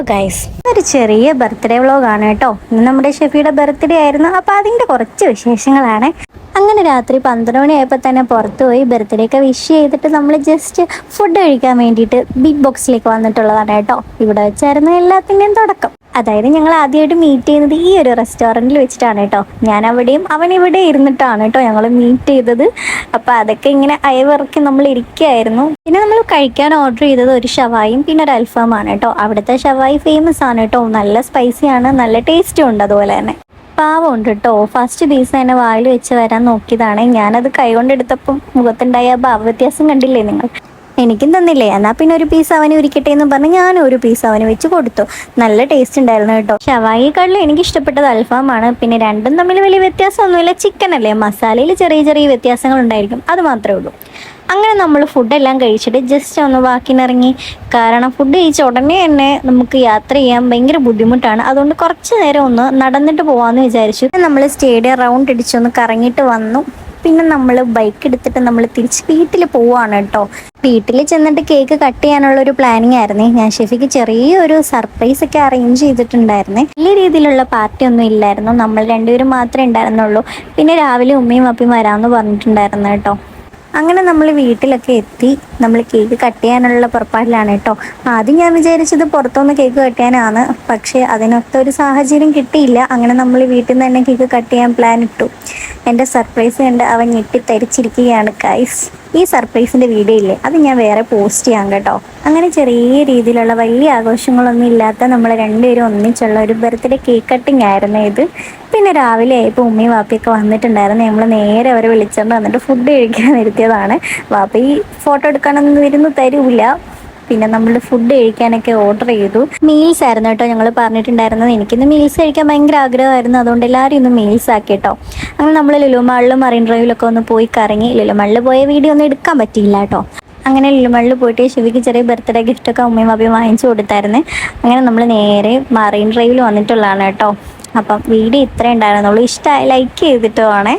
Guys, ഒരു ചെറിയ birthday വ്ളോഗാണ് കേട്ടോ. ഇന്ന് നമ്മുടെ ഷെഫിയുടെ ബർത്ത്ഡേ ആയിരുന്നു. അപ്പോൾ അതിൻ്റെ കുറച്ച് വിശേഷങ്ങളാണ്. അങ്ങനെ രാത്രി 12 മണിയായപ്പോൾ തന്നെ പുറത്ത് പോയി ബർത്ത്ഡേ ഒക്കെ വിഷ് ചെയ്തിട്ട് നമ്മൾ ജസ്റ്റ് ഫുഡ് കഴിക്കാൻ വേണ്ടിയിട്ട് ബിഗ് ബോക്സിലേക്ക് വന്നിട്ടുള്ളതാണ് കേട്ടോ. ഇവിടെ വെച്ചായിരുന്നു എല്ലാത്തിൻ്റെയും തുടക്കം. അതായത് ഞങ്ങൾ ആദ്യമായിട്ട് മീറ്റ് ചെയ്യുന്നത് ഈ ഒരു റെസ്റ്റോറൻറ്റിൽ വെച്ചിട്ടാണ് കേട്ടോ. ഞാൻ അവിടെയും അവൻ ഇവിടെ ഇരുന്നിട്ടാണ് കേട്ടോ ഞങ്ങൾ മീറ്റ് ചെയ്തത്. അപ്പോൾ അതൊക്കെ ഇങ്ങനെ അയവിറക്കി നമ്മൾ ഇരിക്കുകയായിരുന്നു. പിന്നെ നമ്മൾ കഴിക്കാൻ ഓർഡർ ചെയ്തത് ഒരു ഷവായും പിന്നെ ഒരു അൽഫാമാണ് കേട്ടോ. അവിടുത്തെ ഷവായി ഫേമസ് ആണ് കേട്ടോ. നല്ല സ്പൈസിയാണ്, നല്ല ടേസ്റ്റും ഉണ്ട്. അതുപോലെ തന്നെ പാവമുണ്ട് കേട്ടോ. ഫസ്റ്റ് പീസ് തന്നെ വായിൽ വെച്ച് വരാൻ നോക്കിയതാണ്. ഞാനത് കൈകൊണ്ടെടുത്തപ്പം മുഖത്തുണ്ടായ ഭാവവ്യത്യാസം കണ്ടില്ലേ നിങ്ങൾ? എനിക്കും തന്നില്ലേ, എന്നാൽ പിന്നെ ഒരു പീസ് അവന് ഉരിക്കട്ടെ എന്ന് പറഞ്ഞ് ഞാനും ഒരു പീസ് അവന് വെച്ച് കൊടുത്തു. നല്ല ടേസ്റ്റ് ഉണ്ടായിരുന്നു കേട്ടോ. ഷവായിക്കാളിൽ എനിക്ക് ഇഷ്ടപ്പെട്ടത് അൽഫാമാണ്. പിന്നെ രണ്ടും തമ്മിൽ വലിയ വ്യത്യാസമൊന്നുമില്ല. ചിക്കൻ അല്ലേ, മസാലയിൽ ചെറിയ ചെറിയ വ്യത്യാസങ്ങൾ ഉണ്ടായിരിക്കും, അത് മാത്രമേ ഉള്ളൂ. അങ്ങനെ നമ്മൾ ഫുഡെല്ലാം കഴിച്ചിട്ട് ജസ്റ്റ് ഒന്ന് വാക്കിനിറങ്ങി. കാരണം ഫുഡ് കഴിച്ച ഉടനെ തന്നെ നമുക്ക് യാത്ര ചെയ്യാൻ ഭയങ്കര ബുദ്ധിമുട്ടാണ്. അതുകൊണ്ട് കുറച്ച് നേരം ഒന്ന് നടന്നിട്ട് പോകാമെന്ന് വിചാരിച്ചു. നമ്മൾ സ്റ്റേഡിയം റൗണ്ട് അടിച്ചൊന്ന് കറങ്ങിയിട്ട് വന്നു. പിന്നെ നമ്മൾ ബൈക്ക് എടുത്തിട്ട് നമ്മൾ തിരിച്ച് വീട്ടിൽ പോവാണ് കേട്ടോ. വീട്ടിൽ ചെന്നിട്ട് കേക്ക് കട്ട് ചെയ്യാനുള്ളൊരു പ്ലാനിങ് ആയിരുന്നേ. ഞാൻ ഷെഫിക്ക് ചെറിയൊരു സർപ്രൈസ് ഒക്കെ അറേഞ്ച് ചെയ്തിട്ടുണ്ടായിരുന്നേ. വലിയ രീതിയിലുള്ള പാർട്ടി ഒന്നും ഇല്ലായിരുന്നു, നമ്മൾ രണ്ടുപേരും മാത്രമേ ഉണ്ടായിരുന്നുള്ളൂ. പിന്നെ രാവിലെ ഉമ്മയും അപ്പയും വരാമെന്ന് പറഞ്ഞിട്ടുണ്ടായിരുന്നു കേട്ടോ. അങ്ങനെ നമ്മൾ വീട്ടിലൊക്കെ എത്തി. നമ്മൾ കേക്ക് കട്ട് ചെയ്യാനുള്ള പുറപ്പാടിലാണ് കേട്ടോ. ആദ്യം ഞാൻ വിചാരിച്ചത് പുറത്തുനിന്ന് കേക്ക് കട്ട് ചെയ്യാനാണ്, പക്ഷേ അതിനൊത്ത ഒരു സാഹചര്യം കിട്ടിയില്ല. അങ്ങനെ നമ്മൾ വീട്ടിൽ നിന്ന് തന്നെ കേക്ക് കട്ട് ചെയ്യാൻ പ്ലാൻ ഇട്ടു. എൻ്റെ സർപ്രൈസ് കണ്ട് അവൻ ഞെട്ടിത്തരിച്ചിരിക്കുകയാണ് ഗൈസ്. ഈ സർപ്രൈസിൻ്റെ വീഡിയോ ഇല്ലേ, അത് ഞാൻ വേറെ പോസ്റ്റ് ചെയ്യാം കേട്ടോ. അങ്ങനെ ചെറിയ രീതിയിലുള്ള വലിയ ആഘോഷങ്ങളൊന്നും ഇല്ലാത്ത നമ്മൾ രണ്ടുപേരും ഒന്നിച്ചുള്ള ഒരു ബർത്ത്ഡേ കേക്ക് കട്ടിങ് ആയിരുന്നു ഇത്. പിന്നെ രാവിലെ ആയപ്പോൾ ഉമ്മയും വാപ്പയൊക്കെ വന്നിട്ടുണ്ടായിരുന്നു. നമ്മൾ നേരെ അവരെ വിളിച്ചുകൊണ്ട് വന്നിട്ട് ഫുഡ് കഴിക്കാൻ വരുത്തിയതാണ്. വാപ്പ ഈ ഫോട്ടോ എടുക്കാനൊന്നും ഇരുന്ന് തരൂല. പിന്നെ നമ്മൾ ഫുഡ് കഴിക്കാനൊക്കെ ഓർഡർ ചെയ്തു. മീൽസ് ആയിരുന്നു കേട്ടോ ഞങ്ങൾ പറഞ്ഞിട്ടുണ്ടായിരുന്നത്. എനിക്കിന്ന് മീൽസ് കഴിക്കാൻ ഭയങ്കര ആഗ്രഹമായിരുന്നു, അതുകൊണ്ട് എല്ലാവരും ഇന്ന് മീൽസ് ആക്കി കേട്ടോ. അങ്ങനെ നമ്മൾ ലുലു മാളിലും മറൈൻ ഡ്രൈവിലൊക്കെ ഒന്ന് പോയി കറങ്ങി. ലുലു മാളിൽ പോയ വീഡിയോ ഒന്നും എടുക്കാൻ പറ്റിയില്ല കേട്ടോ. അങ്ങനെ ലുലു മാളിൽ പോയിട്ട് ശിവയ്ക്ക് ചെറിയ ബർത്ത്ഡേ ഗിഫ്റ്റൊക്കെ ഉമ്മയും അപ്പയും വാങ്ങിച്ചു കൊടുത്തായിരുന്നു. അങ്ങനെ നമ്മൾ നേരെ മറൈൻ ഡ്രൈവിൽ വന്നിട്ടുള്ളതാണ് കേട്ടോ. അപ്പം വീഡിയോ ഇത്രയും ഉണ്ടായിരുന്നുള്ളൂ. ഇഷ്ടമായി ലൈക്ക് ചെയ്തിട്ട് വേണേ.